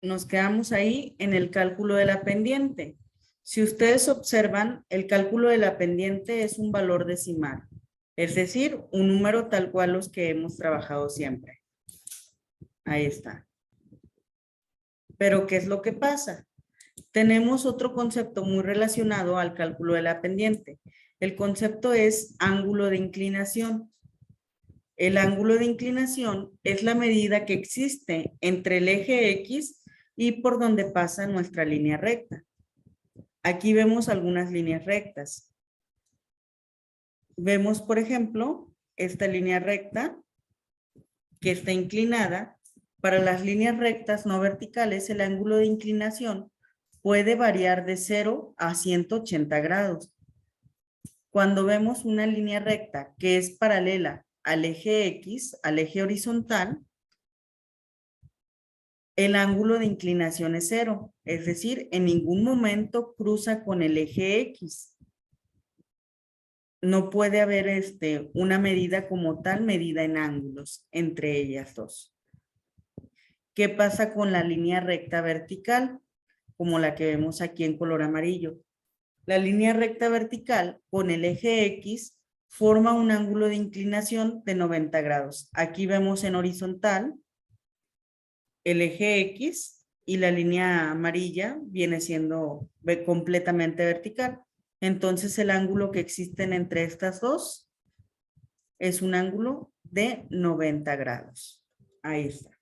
nos quedamos ahí en el cálculo de la pendiente. Si ustedes observan, el cálculo de la pendiente es un valor decimal, es decir, un número tal cual los que hemos trabajado siempre. Ahí está. Pero, ¿qué es lo que pasa? Tenemos otro concepto muy relacionado al cálculo de la pendiente. El concepto es ángulo de inclinación. El ángulo de inclinación es la medida que existe entre el eje X y por donde pasa nuestra línea recta. Aquí vemos algunas líneas rectas. Vemos, por ejemplo, esta línea recta que está inclinada. Para las líneas rectas no verticales, el ángulo de inclinación puede variar de 0 a 180 grados. Cuando vemos una línea recta que es paralela al eje X, al eje horizontal, el ángulo de inclinación es 0, es decir, en ningún momento cruza con el eje X. No puede haber una medida como tal, medida en ángulos entre ellas dos. ¿Qué pasa con la línea recta vertical? Como la que vemos aquí en color amarillo. La línea recta vertical con el eje X forma un ángulo de inclinación de 90 grados. Aquí vemos en horizontal el eje X y la línea amarilla viene siendo completamente vertical. Entonces el ángulo que existen entre estas dos es un ángulo de 90 grados. Ahí está.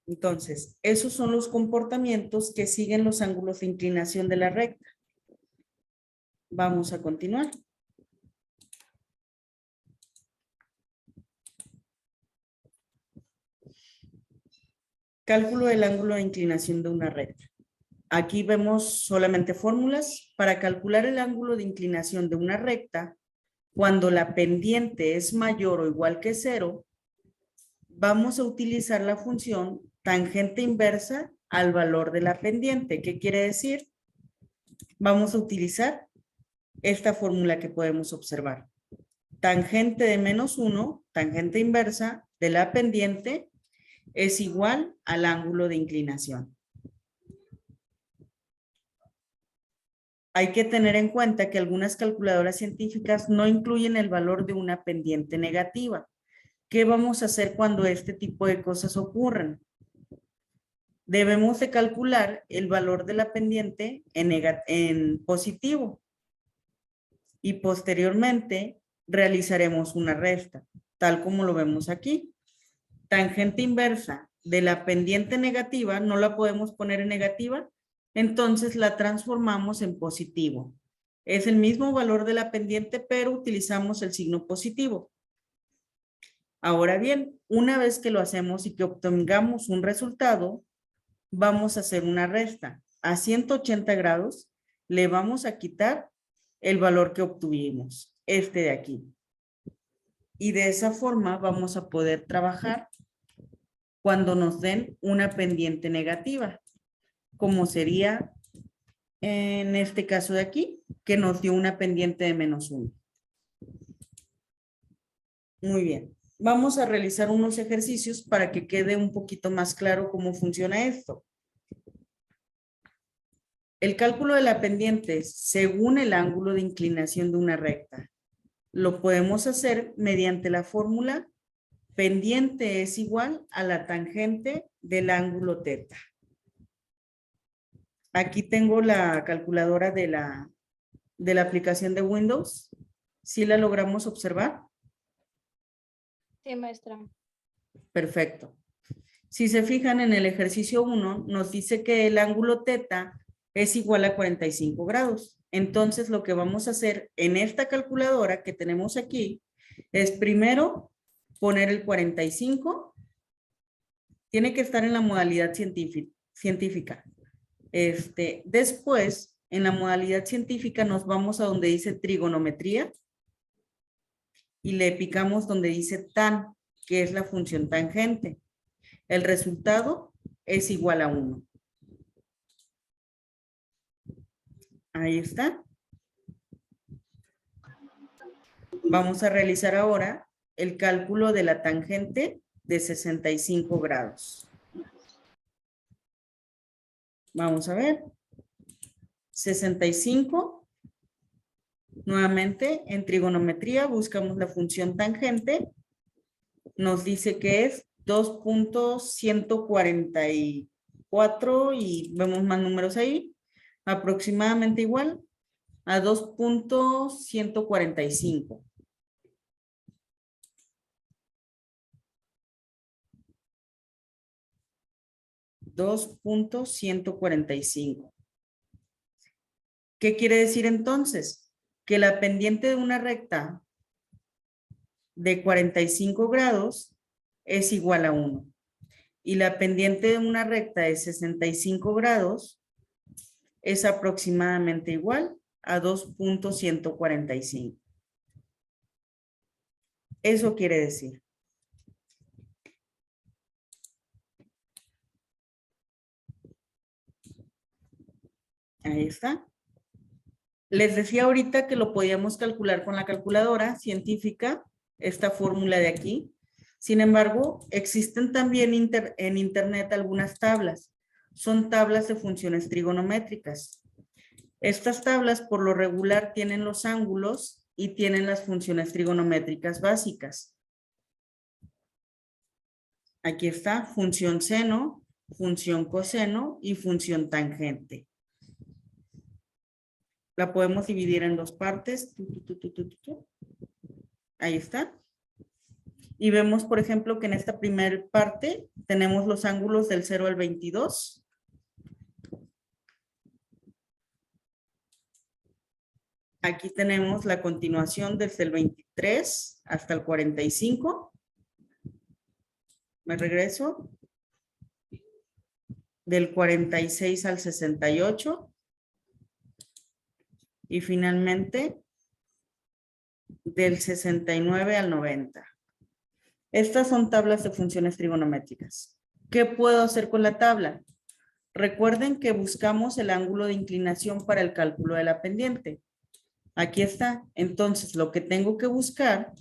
Entonces, esos son los comportamientos que siguen los ángulos de inclinación de la recta. Vamos a continuar. Cálculo del ángulo de inclinación de una recta. Aquí vemos solamente fórmulas para calcular el ángulo de inclinación de una recta. Cuando la pendiente es mayor o igual que 0, vamos a utilizar la función tangente inversa al valor de la pendiente. ¿Qué quiere decir? Vamos a utilizar esta fórmula que podemos observar. Tangente de -1, tangente inversa de la pendiente, es igual al ángulo de inclinación. Hay que tener en cuenta que algunas calculadoras científicas no incluyen el valor de una pendiente negativa. ¿Qué vamos a hacer cuando este tipo de cosas ocurran? Debemos de calcular el valor de la pendiente en positivo y posteriormente realizaremos una resta, tal como lo vemos aquí. Tangente inversa de la pendiente negativa no la podemos poner en negativa, entonces la transformamos en positivo. Es el mismo valor de la pendiente, pero utilizamos el signo positivo. Ahora bien, una vez que lo hacemos y que obtengamos un resultado, vamos a hacer una resta. A 180 grados le vamos a quitar el valor que obtuvimos, este de aquí. Y de esa forma vamos a poder trabajar cuando nos den una pendiente negativa, como sería en este caso de aquí, que nos dio una pendiente de -1. Muy bien. Vamos a realizar unos ejercicios para que quede un poquito más claro cómo funciona esto. El cálculo de la pendiente según el ángulo de inclinación de una recta lo podemos hacer mediante la fórmula pendiente es igual a la tangente del ángulo θ. Aquí tengo la calculadora de la aplicación de Windows. ¿Sí la logramos observar? Sí, maestra. Perfecto. Si se fijan en el ejercicio 1, nos dice que el ángulo θ es igual a 45 grados. Entonces, lo que vamos a hacer en esta calculadora que tenemos aquí es primero poner el 45. Tiene que estar en la modalidad científica. Después, en la modalidad científica nos vamos a donde dice trigonometría y le picamos donde dice tan, que es la función tangente. El resultado es igual a 1. Ahí está. Vamos a realizar ahora el cálculo de la tangente de 65 grados. Vamos a ver. 65. Nuevamente, en trigonometría buscamos la función tangente. Nos dice que es 2.144 y vemos más números ahí. Aproximadamente igual a 2.145. $2.145. ¿Qué quiere decir entonces? Que la pendiente de una recta de 45 grados es igual a 1. Y la pendiente de una recta de 65 grados es aproximadamente igual a 2.145. Eso quiere decir. Ahí está. Les decía ahorita que lo podíamos calcular con la calculadora científica, esta fórmula de aquí. Sin embargo, existen también en internet algunas tablas. Son tablas de funciones trigonométricas. Estas tablas por lo regular tienen los ángulos y tienen las funciones trigonométricas básicas. Aquí está función seno, función coseno y función tangente. La podemos dividir en dos partes. Ahí está. Y vemos, por ejemplo, que en esta primera parte tenemos los ángulos del 0 al 22. Aquí tenemos la continuación desde el 23 hasta el 45. Me regreso. Del 46 al 68. Y finalmente, del 69 al 90. Estas son tablas de funciones trigonométricas. ¿Qué puedo hacer con la tabla? Recuerden que buscamos el ángulo de inclinación para el cálculo de la pendiente. Aquí está. Entonces, lo que tengo que buscar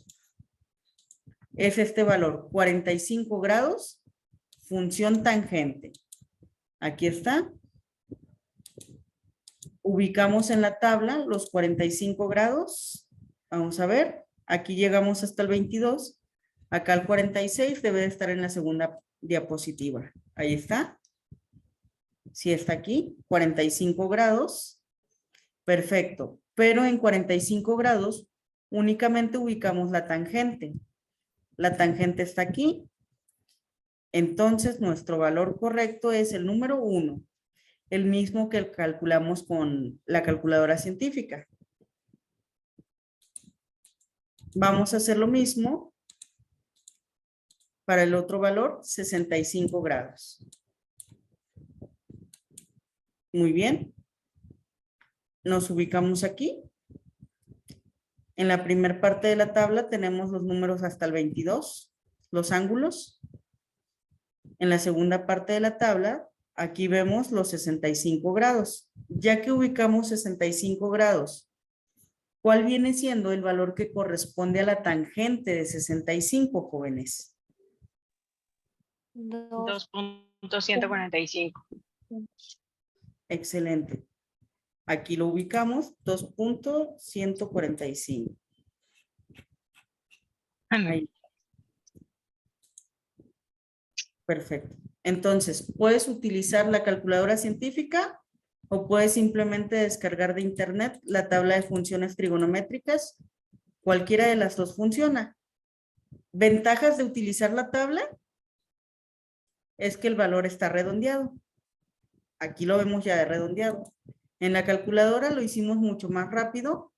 es este valor, 45 grados, función tangente. Aquí está. Ubicamos en la tabla los 45 grados. Vamos a ver. Aquí llegamos hasta el 22. Acá el 46 debe de estar en la segunda diapositiva. Ahí está. Sí está aquí. 45 grados. Perfecto. Pero en 45 grados únicamente ubicamos la tangente. La tangente está aquí. Entonces nuestro valor correcto es el número 1. El mismo que calculamos con la calculadora científica. Vamos a hacer lo mismo para el otro valor, 65 grados. Muy bien. Nos ubicamos aquí. En la primera parte de la tabla tenemos los números hasta el 22, los ángulos. En la segunda parte de la tabla, aquí vemos los 65 grados. Ya que ubicamos 65 grados, ¿cuál viene siendo el valor que corresponde a la tangente de 65, jóvenes? 2.145. Excelente. Aquí lo ubicamos, 2.145. Ahí. Perfecto. Entonces, puedes utilizar la calculadora científica o puedes simplemente descargar de internet la tabla de funciones trigonométricas. Cualquiera de las dos funciona. Ventajas de utilizar la tabla es que el valor está redondeado. Aquí lo vemos ya de redondeado. En la calculadora lo hicimos mucho más rápido,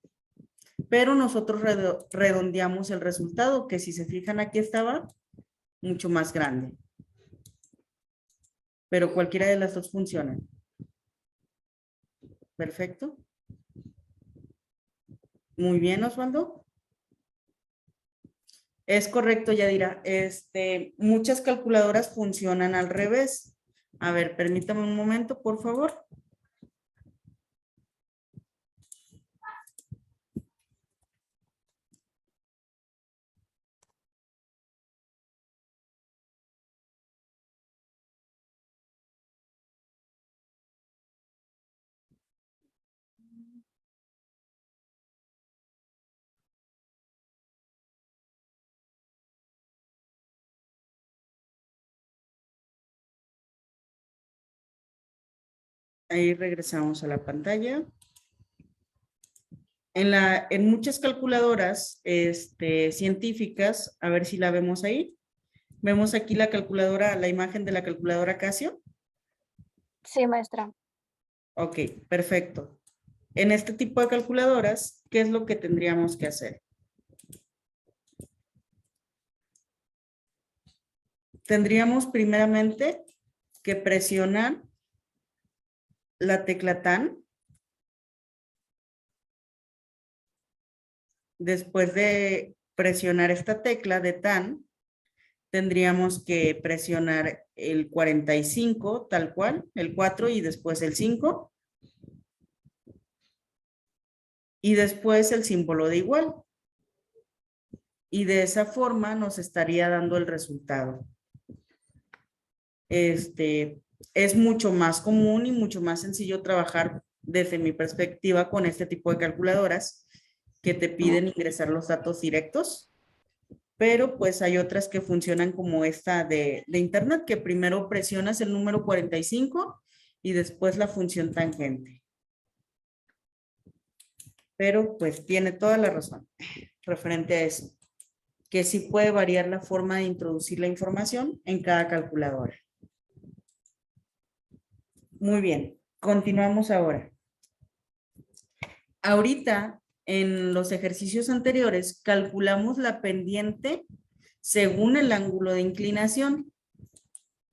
pero nosotros redondeamos el resultado, que si se fijan aquí estaba mucho más grande. Pero cualquiera de las dos funciona. Perfecto. Muy bien, Osvaldo. Es correcto, Yadira. Muchas calculadoras funcionan al revés. A ver, permítame un momento, por favor. Ahí regresamos a la pantalla. En muchas calculadoras científicas, a ver si la vemos ahí. Vemos aquí la calculadora, la imagen de la calculadora Casio. Sí, maestra. Ok, perfecto. En este tipo de calculadoras, ¿qué es lo que tendríamos que hacer? Tendríamos primeramente que presionar la tecla TAN. Después de presionar esta tecla de TAN, tendríamos que presionar el 45, tal cual, el 4 y después el 5. Y después el símbolo de igual. Y de esa forma nos estaría dando el resultado. Es mucho más común y mucho más sencillo trabajar desde mi perspectiva con este tipo de calculadoras que te piden ingresar los datos directos, pero pues hay otras que funcionan como esta de internet, que primero presionas el número 45 y después la función tangente. Pero pues tiene toda la razón referente a eso, que sí puede variar la forma de introducir la información en cada calculadora. Muy bien, continuamos ahora. Ahorita, en los ejercicios anteriores, calculamos la pendiente según el ángulo de inclinación.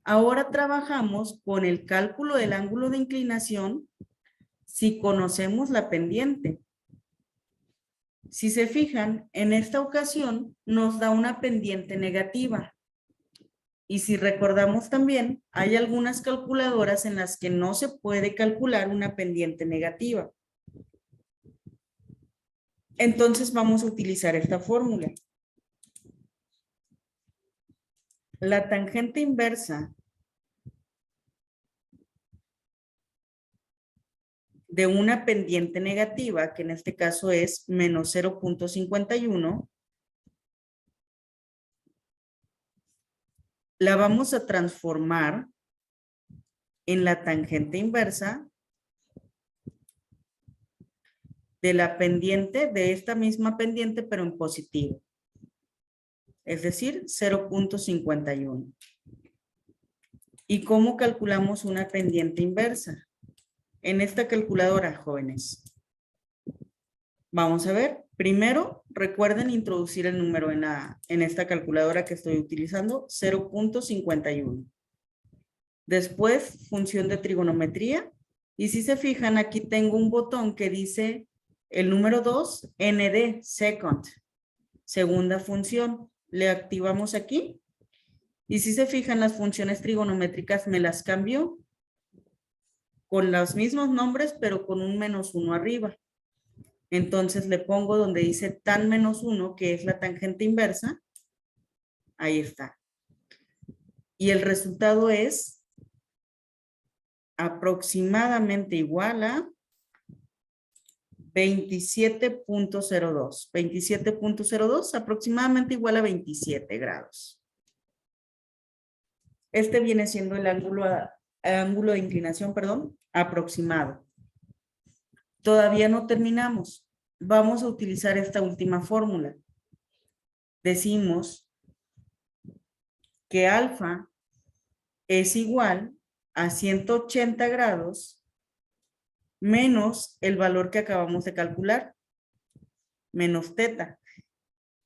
Ahora trabajamos con el cálculo del ángulo de inclinación si conocemos la pendiente. Si se fijan, en esta ocasión nos da una pendiente negativa. Y si recordamos también, hay algunas calculadoras en las que no se puede calcular una pendiente negativa. Entonces vamos a utilizar esta fórmula. La tangente inversa de una pendiente negativa, que en este caso es menos 0.51, la vamos a transformar en la tangente inversa de la pendiente, de esta misma pendiente, pero en positivo. Es decir, 0.51. ¿Y cómo calculamos una pendiente inversa? En esta calculadora, jóvenes. Vamos a ver. Primero, recuerden introducir el número en esta calculadora que estoy utilizando, 0.51. Después, función de trigonometría. Y si se fijan, aquí tengo un botón que dice el número 2, ND, second, segunda función. Le activamos aquí. Y si se fijan, las funciones trigonométricas me las cambio con los mismos nombres, pero con un -1 arriba. Entonces le pongo donde dice tan -1, que es la tangente inversa. Ahí está. Y el resultado es aproximadamente igual a 27.02. 27.02, aproximadamente igual a 27 grados. Este viene siendo el ángulo de inclinación, perdón, aproximado. Todavía no terminamos. Vamos a utilizar esta última fórmula. Decimos que alfa es igual a 180 grados menos el valor que acabamos de calcular, menos teta,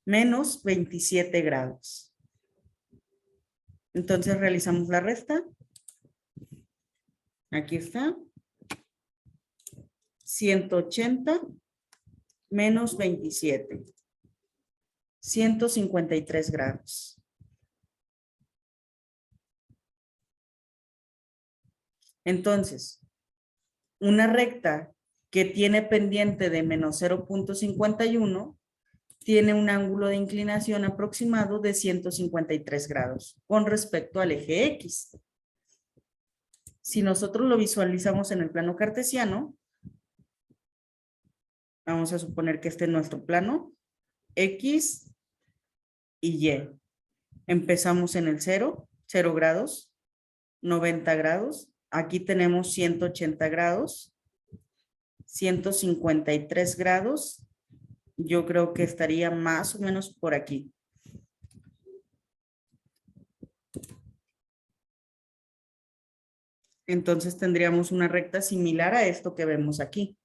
menos 27 grados. Entonces realizamos la resta. Aquí está. 180 menos 27. 153 grados. Entonces, una recta que tiene pendiente de menos 0.51 tiene un ángulo de inclinación aproximado de 153 grados con respecto al eje X. Si nosotros lo visualizamos en el plano cartesiano, vamos a suponer que este es nuestro plano, X y Y. Empezamos en el 0 grados, 90 grados, Aquí tenemos 180 grados, 153 grados. Yo creo que estaría más o menos por aquí. Entonces tendríamos una recta similar a esto que vemos aquí.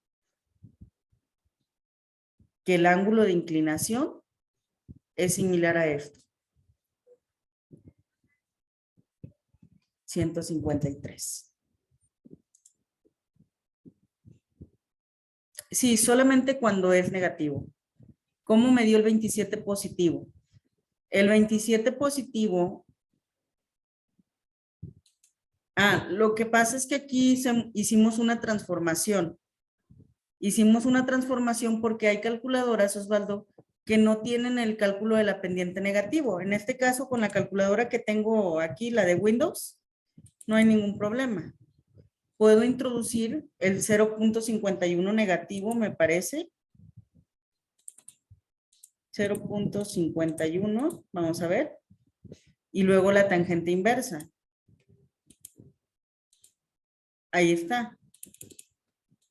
Que el ángulo de inclinación es similar a esto. 153. Sí, solamente cuando es negativo. ¿Cómo me dio el 27 positivo? El 27 positivo. Lo que pasa es que aquí hicimos una transformación. Hicimos una transformación porque hay calculadoras, Osvaldo, que no tienen el cálculo de la pendiente negativo. En este caso, con la calculadora que tengo aquí, la de Windows, no hay ningún problema. Puedo introducir el 0.51 negativo, me parece. 0.51, vamos a ver. Y luego la tangente inversa. Ahí está.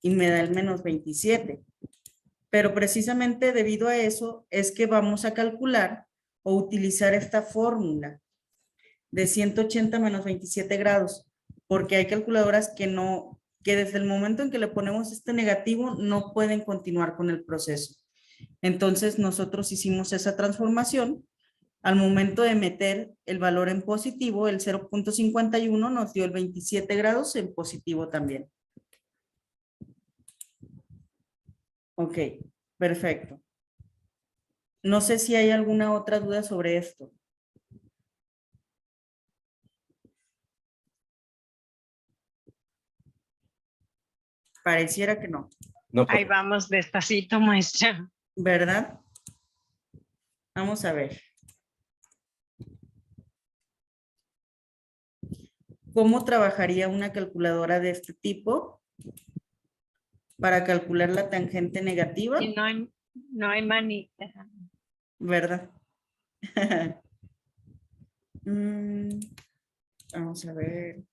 Y me da el menos 27. Pero precisamente debido a eso es que vamos a calcular o utilizar esta fórmula de 180 menos 27 grados, porque hay calculadoras que desde el momento en que le ponemos este negativo no pueden continuar con el proceso. Entonces nosotros hicimos esa transformación. Al momento de meter el valor en positivo, el 0.51 nos dio el 27 grados en positivo también. Ok, perfecto. No sé si hay alguna otra duda sobre esto. Pareciera que no. No, Ahí vamos despacito, maestra. ¿Verdad? Vamos a ver. ¿Cómo trabajaría una calculadora de este tipo para calcular la tangente negativa? Y no hay manita. ¿Verdad? Vamos a ver.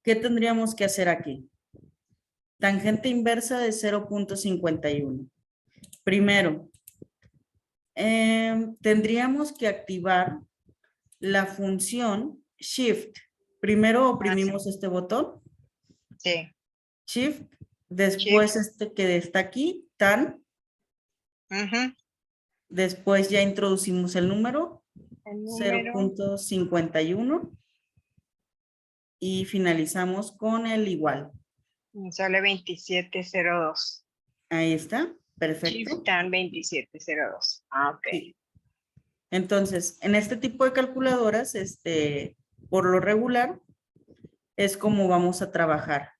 ¿Qué tendríamos que hacer aquí? Tangente inversa de 0.51. Primero, tendríamos que activar la función Shift. Primero oprimimos este botón. Sí. Shift. Después este que está aquí, Tan. Después ya introducimos el número. El número. 0.51. Y finalizamos con el igual. Sale 2702. Ahí está. Perfecto. Shift Tan 2702. Ok. Sí. Entonces, en este tipo de calculadoras, por lo regular, es como vamos a trabajar,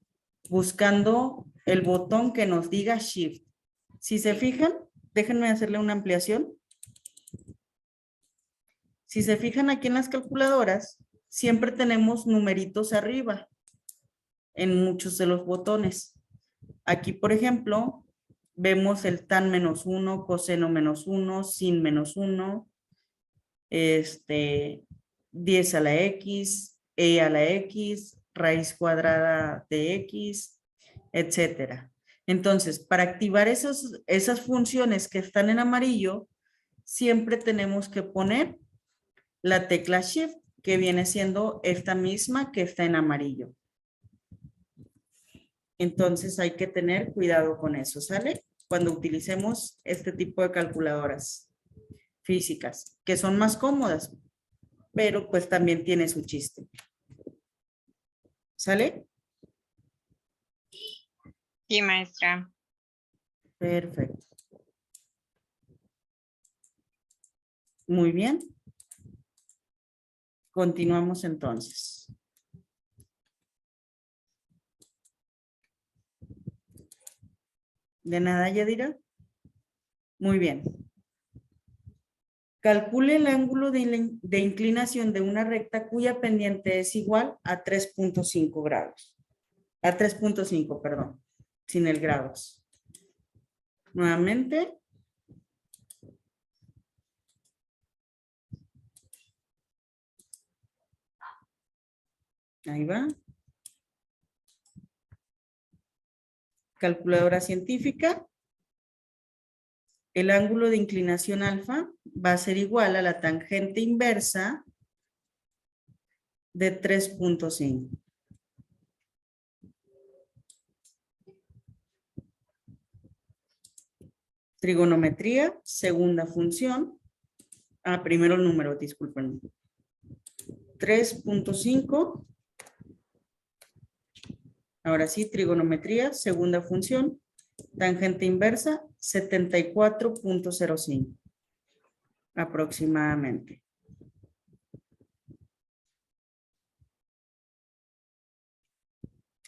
buscando el botón que nos diga Shift. Si se fijan, déjenme hacerle una ampliación. Si se fijan aquí en las calculadoras, siempre tenemos numeritos arriba en muchos de los botones. Aquí, por ejemplo, vemos el tan -1, coseno -1, sin -1, 10 a la X, E a la X, raíz cuadrada de X, etcétera. Entonces, para activar esas funciones que están en amarillo, siempre tenemos que poner la tecla Shift, que viene siendo esta misma que está en amarillo. Entonces hay que tener cuidado con eso, ¿sale? Cuando utilicemos este tipo de calculadoras físicas, que son más cómodas, pero pues también tiene su chiste. ¿Sale? Sí, maestra. Perfecto. Muy bien. Continuamos entonces. ¿De nada, Yadira? Muy bien. Calcule el ángulo de inclinación de una recta cuya pendiente es igual a 3.5 grados. A 3.5, perdón, sin el grados. Nuevamente. Ahí va. Calculadora científica. El ángulo de inclinación alfa va a ser igual a la tangente inversa de 3.5. Trigonometría, segunda función. Primero el número, disculpen. 3.5. Ahora sí, trigonometría, segunda función. Tangente inversa, 74.05. Aproximadamente.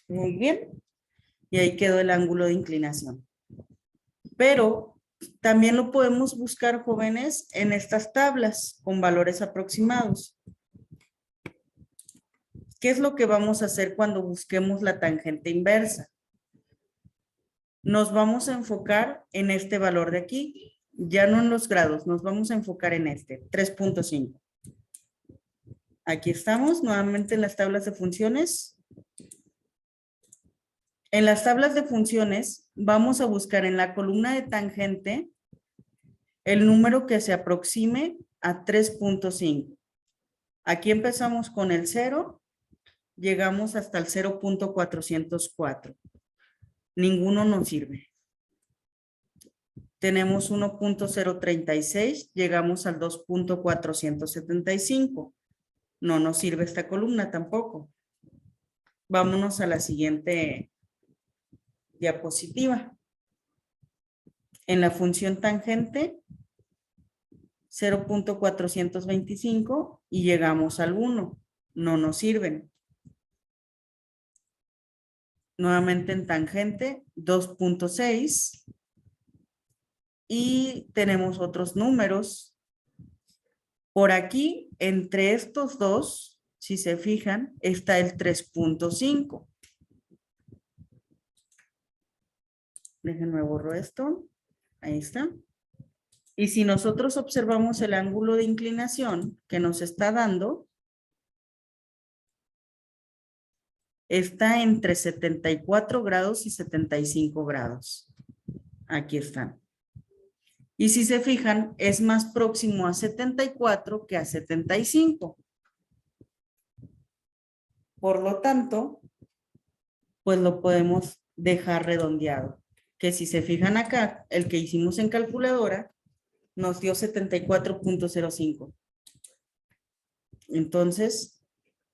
Muy bien. Y ahí quedó el ángulo de inclinación. Pero también lo podemos buscar, jóvenes, en estas tablas con valores aproximados. ¿Qué es lo que vamos a hacer cuando busquemos la tangente inversa? Nos vamos a enfocar en este valor de aquí, ya no en los grados, nos vamos a enfocar en este, 3.5. Aquí estamos, nuevamente en las tablas de funciones. En las tablas de funciones vamos a buscar en la columna de tangente el número que se aproxime a 3.5. Aquí empezamos con el 0, llegamos hasta el 0.404. Ninguno nos sirve. Tenemos 1.036, llegamos al 2.475. No nos sirve esta columna tampoco. Vámonos a la siguiente diapositiva. En la función tangente, 0.425 y llegamos al 1. No nos sirven. Nuevamente en tangente, 2.6. Y tenemos otros números. Por aquí, entre estos dos, si se fijan, está el 3.5. Déjenme borro esto. Ahí está. Y si nosotros observamos el ángulo de inclinación que nos está dando, está entre 74 grados y 75 grados. Aquí están. Y si se fijan, es más próximo a 74 que a 75. Por lo tanto, pues lo podemos dejar redondeado. Que si se fijan acá, el que hicimos en calculadora nos dio 74.05. Entonces,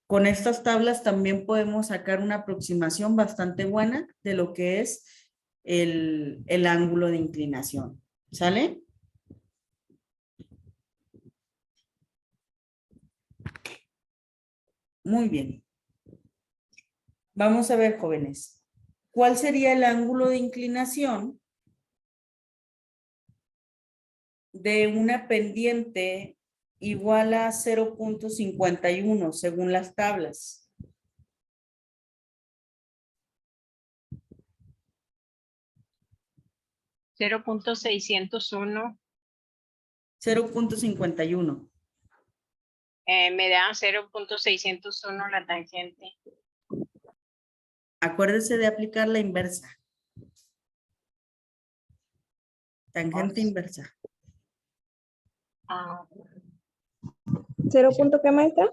con estas tablas también podemos sacar una aproximación bastante buena de lo que es el ángulo de inclinación. ¿Sale? Muy bien. Vamos a ver, jóvenes. ¿Cuál sería el ángulo de inclinación de una pendiente igual a 0.51 según las tablas? .601. 0.51. Me da 0.601 la tangente. Acuérdese de aplicar la inversa. Tangente inversa. Ah, ¿Cero punto qué, maestra?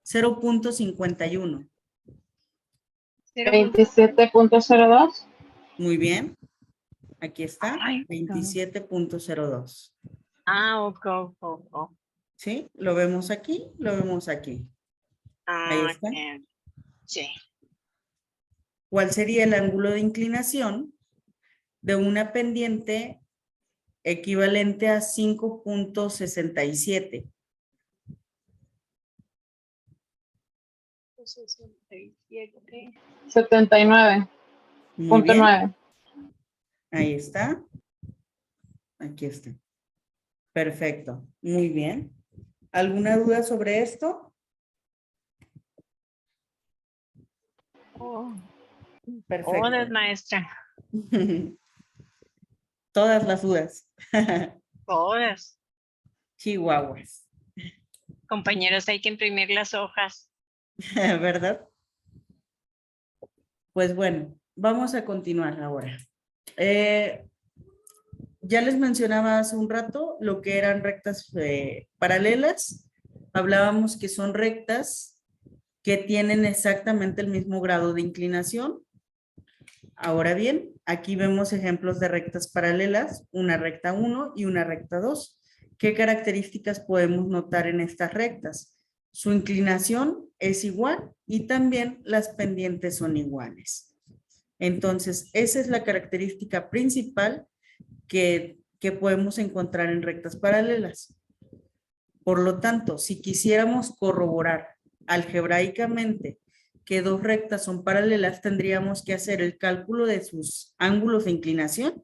0.51. 27.02. Muy bien. Aquí está. Ay, 27.02. ok. ¿Sí? Lo vemos aquí, lo vemos aquí. Ahí está. Sí. ¿Cuál sería el ángulo de inclinación de una pendiente equivalente a 5.67? 79.9. Muy bien. Ahí está. Aquí está. Perfecto. Muy bien. ¿Alguna duda sobre esto? Perfecto. Hola, maestra. Todas las dudas. Todas. Chihuahuas. Compañeros, hay que imprimir las hojas. ¿Verdad? Pues bueno, vamos a continuar ahora. Ya les mencionaba hace un rato lo que eran rectas paralelas. Hablábamos que son rectas que tienen exactamente el mismo grado de inclinación. Ahora bien, aquí vemos ejemplos de rectas paralelas, una recta 1 y una recta 2. ¿Qué características podemos notar en estas rectas? Su inclinación es igual y también las pendientes son iguales. Entonces, esa es la característica principal que podemos encontrar en rectas paralelas. Por lo tanto, si quisiéramos corroborar algebraicamente que dos rectas son paralelas, tendríamos que hacer el cálculo de sus ángulos de inclinación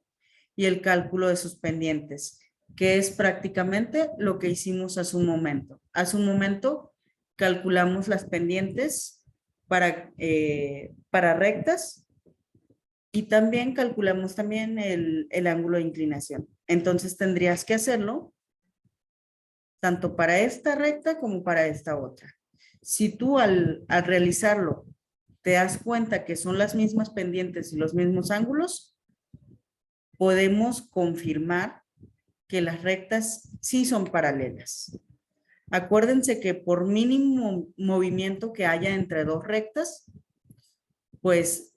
y el cálculo de sus pendientes, que es prácticamente lo que hicimos hace un momento. Hace un momento calculamos las pendientes para rectas y también calculamos también el ángulo de inclinación. Entonces tendrías que hacerlo tanto para esta recta como para esta otra. Si tú al realizarlo te das cuenta que son las mismas pendientes y los mismos ángulos, podemos confirmar que las rectas sí son paralelas. Acuérdense que por mínimo movimiento que haya entre dos rectas, pues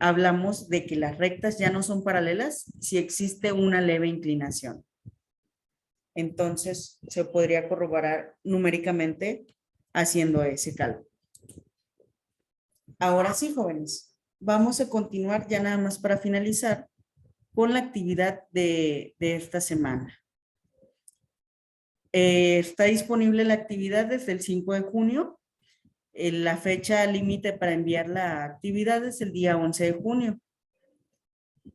hablamos de que las rectas ya no son paralelas si existe una leve inclinación. Entonces, se podría corroborar numéricamente haciendo ese cálculo. Ahora sí, jóvenes, vamos a continuar ya nada más para finalizar con la actividad de esta semana. Está disponible la actividad desde el 5 de junio. La fecha límite para enviar la actividad es el día 11 de junio.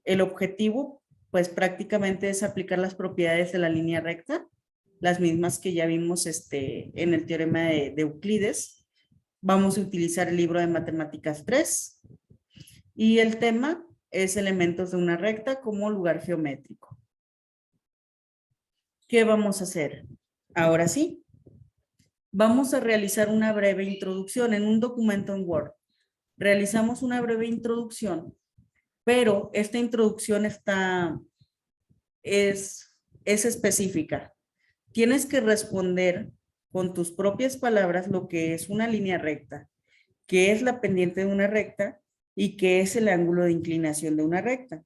El objetivo, pues prácticamente es aplicar las propiedades de la línea recta, las mismas que ya vimos en el teorema de Euclides. Vamos a utilizar el libro de Matemáticas 3 y el tema es elementos de una recta como lugar geométrico. ¿Qué vamos a hacer? Ahora sí, vamos a realizar una breve introducción en un documento en Word. Realizamos una breve introducción, pero esta introducción es específica. Tienes que responder con tus propias palabras lo que es una línea recta, qué es la pendiente de una recta y qué es el ángulo de inclinación de una recta.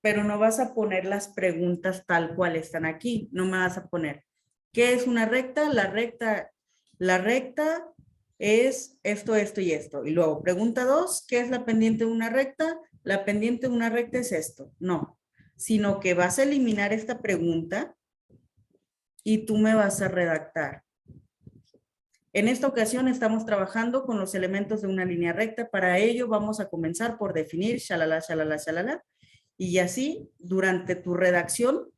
Pero no vas a poner las preguntas tal cual están aquí. No me vas a poner, ¿qué es una recta? La recta es esto, esto y esto. Y luego, pregunta 2, ¿qué es la pendiente de una recta? La pendiente de una recta es esto. No, sino que vas a eliminar esta pregunta y tú me vas a redactar. En esta ocasión estamos trabajando con los elementos de una línea recta. Para ello vamos a comenzar por definir shalala, shalala, shalala. Y así, durante tu redacción,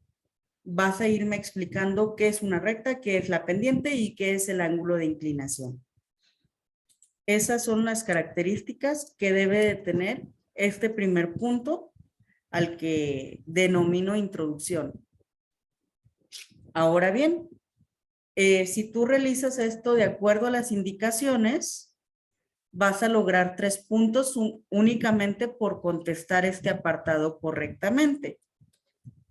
vas a irme explicando qué es una recta, qué es la pendiente y qué es el ángulo de inclinación. Esas son las características que debe de tener este primer punto al que denomino introducción. Ahora bien, si tú realizas esto de acuerdo a las indicaciones, vas a lograr 3 puntos únicamente por contestar este apartado correctamente.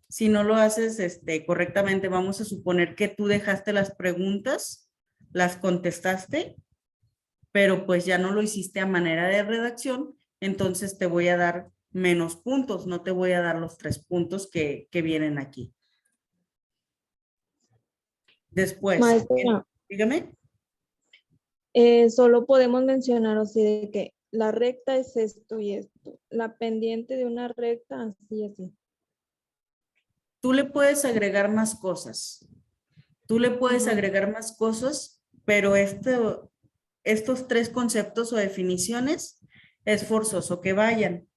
Si no lo haces correctamente, vamos a suponer que tú dejaste las preguntas, las contestaste, pero pues ya no lo hiciste a manera de redacción, entonces te voy a dar menos puntos, no te voy a dar los 3 puntos que vienen aquí. Después, Maestra, dígame. solo podemos mencionar así de que la recta es esto y esto. La pendiente de una recta, así, así. Tú le puedes agregar más cosas. Pero estos 3 conceptos o definiciones es forzoso que vayan.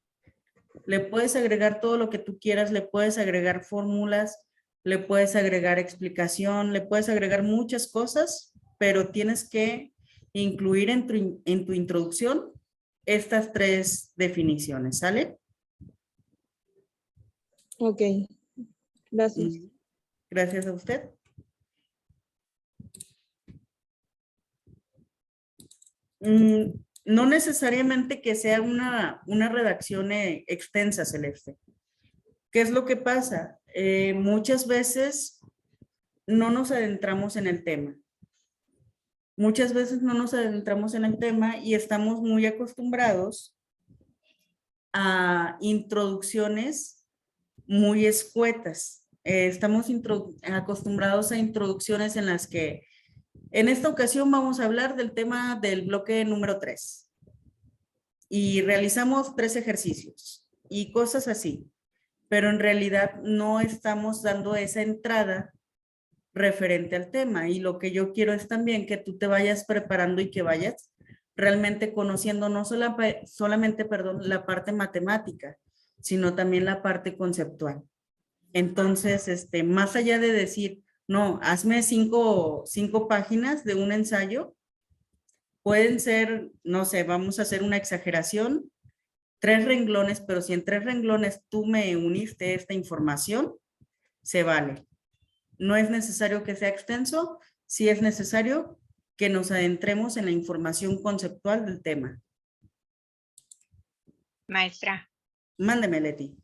Le puedes agregar todo lo que tú quieras, le puedes agregar fórmulas, le puedes agregar explicación, le puedes agregar muchas cosas, pero tienes que incluir en tu introducción estas 3 definiciones, ¿sale? Ok, gracias. Gracias a usted. no necesariamente que sea una redacción extensa, Celeste. ¿Qué es lo que pasa? Muchas veces no nos adentramos en el tema. Muchas veces no nos adentramos en el tema y estamos muy acostumbrados a introducciones muy escuetas. Estamos acostumbrados a introducciones en las que, en esta ocasión vamos a hablar del tema del bloque número 3. Y realizamos 3 ejercicios y cosas así. Pero en realidad no estamos dando esa entrada referente al tema. Y lo que yo quiero es también que tú te vayas preparando y que vayas realmente conociendo no solamente la parte matemática, sino también la parte conceptual. Entonces, más allá de decir, no, hazme 5 páginas de un ensayo, pueden ser, no sé, vamos a hacer una exageración, 3 renglones, pero si en 3 renglones tú me uniste esta información, se vale. No es necesario que sea extenso, sí es necesario que nos adentremos en la información conceptual del tema. Maestra, Mándeme, Leti.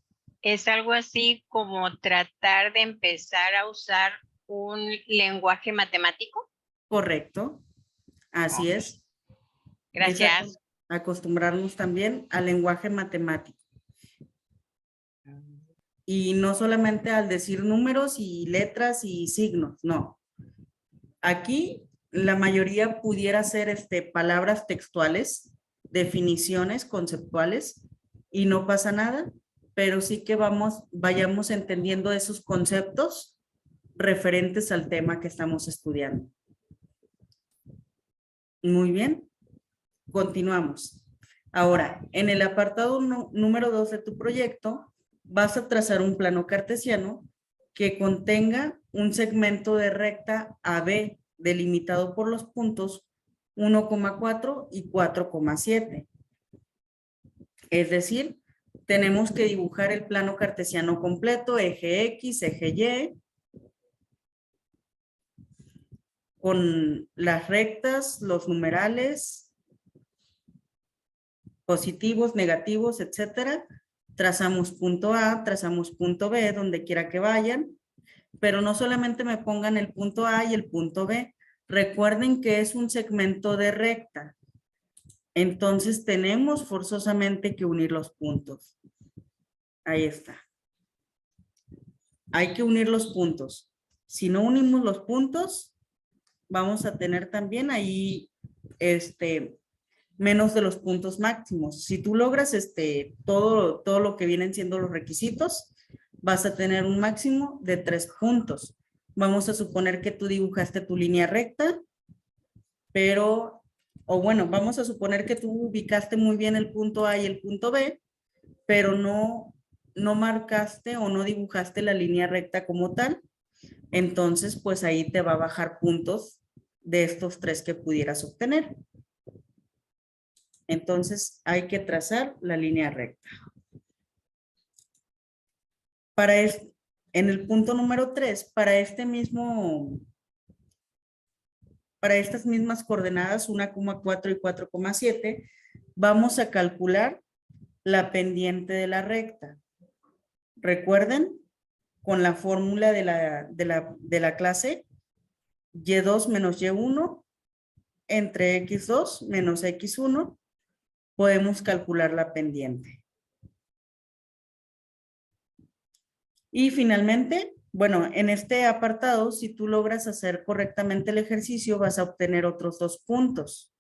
es algo así como tratar de empezar a usar un lenguaje matemático. Correcto. Así es. Gracias. Acostumbrarnos también al lenguaje matemático. Y no solamente al decir números y letras y signos, no. Aquí la mayoría pudiera ser palabras textuales, definiciones conceptuales, y no pasa nada, pero sí que vayamos entendiendo esos conceptos referentes al tema que estamos estudiando. Muy bien, continuamos. Ahora, en el apartado número 2 de tu proyecto, vas a trazar un plano cartesiano que contenga un segmento de recta AB delimitado por los puntos 1,4 y 4,7. Es decir, tenemos que dibujar el plano cartesiano completo, eje X, eje Y, con las rectas, los numerales, positivos, negativos, etcétera. Trazamos punto A, trazamos punto B, donde quiera que vayan, pero no solamente me pongan el punto A y el punto B. Recuerden que es un segmento de recta. Entonces tenemos forzosamente que unir los puntos. Ahí está. Hay que unir los puntos. Si no unimos los puntos, vamos a tener también ahí menos de los puntos máximos. Si tú logras todo lo que vienen siendo los requisitos, vas a tener un máximo de 3 puntos. Vamos a suponer que tú dibujaste tu línea recta, pero, o bueno, vamos a suponer que tú ubicaste muy bien el punto A y el punto B, pero no marcaste o no dibujaste la línea recta como tal. Entonces, pues ahí te va a bajar puntos de estos 3 que pudieras obtener. Entonces, hay que trazar la línea recta. En el punto número 3, para estas mismas coordenadas, 1,4 y 4,7, vamos a calcular la pendiente de la recta. Recuerden, con la fórmula de la clase, y2 menos y1 entre x2 menos x1, podemos calcular la pendiente. Y finalmente, bueno, en este apartado, si tú logras hacer correctamente el ejercicio, vas a obtener otros 2 puntos.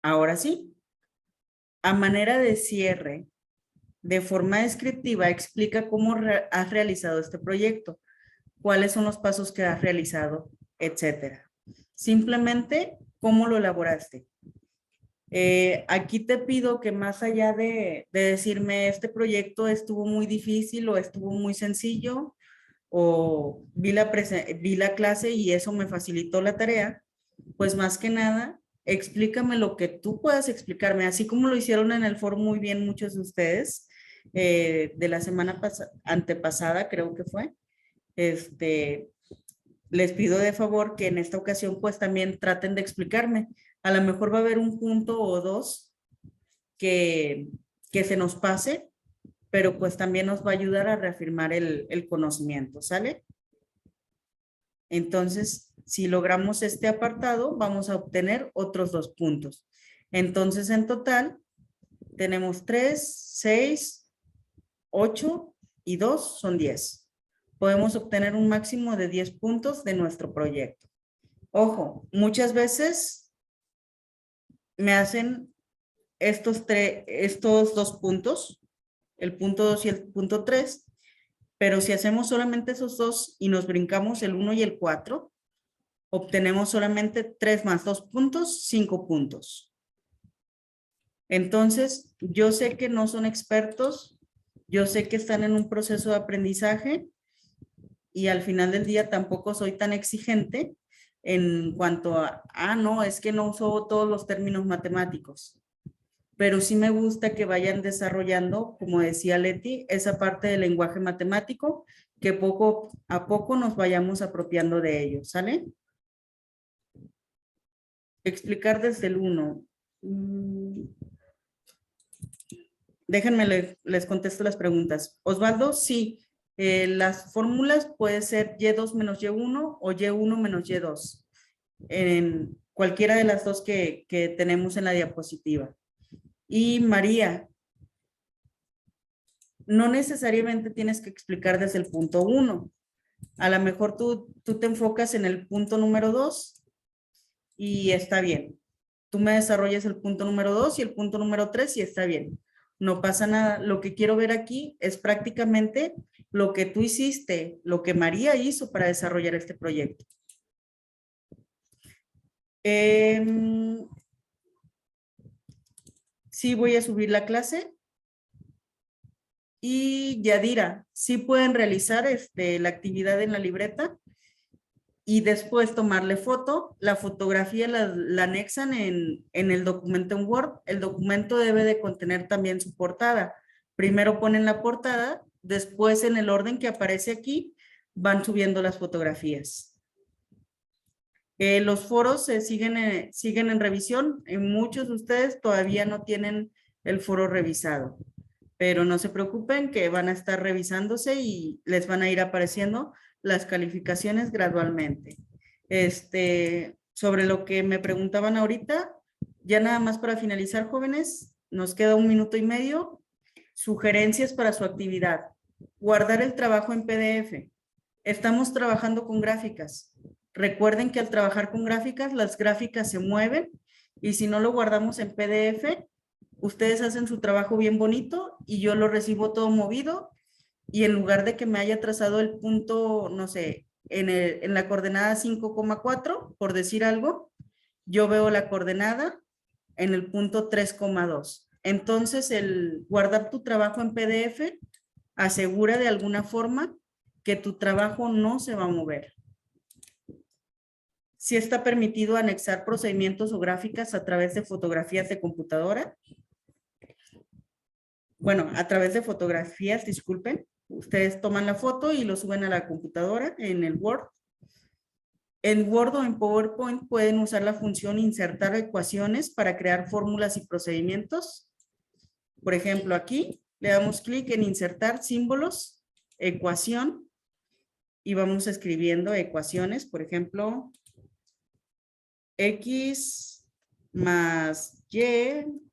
Ahora sí, a manera de cierre, de forma descriptiva, explica cómo has realizado este proyecto, cuáles son los pasos que has realizado, etcétera. Simplemente, cómo lo elaboraste. Aquí te pido que más allá de decirme este proyecto estuvo muy difícil o estuvo muy sencillo o vi la clase y eso me facilitó la tarea, pues más que nada, explícame lo que tú puedas explicarme, así como lo hicieron en el foro muy bien muchos de ustedes, de la semana antepasada creo que fue. Les pido de favor que en esta ocasión pues también traten de explicarme A lo mejor va a haber un punto o dos que se nos pase, pero pues también nos va a ayudar a reafirmar el conocimiento, ¿sale? Entonces, si logramos este apartado, vamos a obtener otros 2 puntos. Entonces, en total, tenemos 3, 6, 8 y 2 son 10. Podemos obtener un máximo de 10 puntos de nuestro proyecto. Ojo, muchas veces me hacen estos 2 puntos, el punto 2 y el punto 3, pero si hacemos solamente esos 2 y nos brincamos el 1 y el 4, obtenemos solamente 3 más 2 puntos, 5 puntos. Entonces, yo sé que no son expertos, yo sé que están en un proceso de aprendizaje y al final del día tampoco soy tan exigente en cuanto a, no, es que no uso todos los términos matemáticos. Pero sí me gusta que vayan desarrollando, como decía Leti, esa parte del lenguaje matemático, que poco a poco nos vayamos apropiando de ello, ¿sale? Explicar desde el 1. Déjenme, les contesto las preguntas. Osvaldo, sí. Las fórmulas puede ser Y2 menos Y1 o Y1 menos Y2. En cualquiera de las dos que tenemos en la diapositiva. Y María, no necesariamente tienes que explicar desde el punto 1. A lo mejor tú te enfocas en el punto número 2 y está bien. Tú me desarrollas el punto número 2 y el punto número 3 y está bien. No pasa nada. Lo que quiero ver aquí es prácticamente lo que tú hiciste, lo que María hizo para desarrollar este proyecto. Sí, voy a subir la clase. Y Yadira, sí pueden realizar la actividad en la libreta y después tomarle foto. La fotografía la anexan en el documento en Word. El documento debe de contener también su portada. Primero ponen la portada, después en el orden que aparece aquí van subiendo las fotografías. Los foros siguen en revisión. Muchos de ustedes todavía no tienen el foro revisado. Pero no se preocupen que van a estar revisándose y les van a ir apareciendo las calificaciones gradualmente. Sobre lo que me preguntaban ahorita, ya nada más para finalizar, jóvenes, nos queda 1 minuto y medio. Sugerencias para su actividad. Guardar el trabajo en PDF. Estamos trabajando con gráficas. Recuerden que al trabajar con gráficas, las gráficas se mueven y si no lo guardamos en PDF, ustedes hacen su trabajo bien bonito y yo lo recibo todo movido y en lugar de que me haya trazado el punto, no sé, en la coordenada 5,4, por decir algo, yo veo la coordenada en el punto 3,2. Entonces, el guardar tu trabajo en PDF asegura de alguna forma que tu trabajo no se va a mover. Sí está permitido anexar procedimientos o gráficas a través de fotografías de computadora. Bueno, a través de fotografías, disculpen. Ustedes toman la foto y lo suben a la computadora en el Word. En Word o en PowerPoint pueden usar la función insertar ecuaciones para crear fórmulas y procedimientos. Por ejemplo, aquí le damos clic en insertar símbolos, ecuación, y vamos escribiendo ecuaciones, por ejemplo, X más Y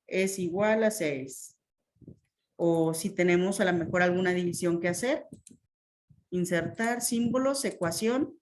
es igual a 6. O si tenemos a lo mejor alguna división que hacer, insertar símbolos, ecuación,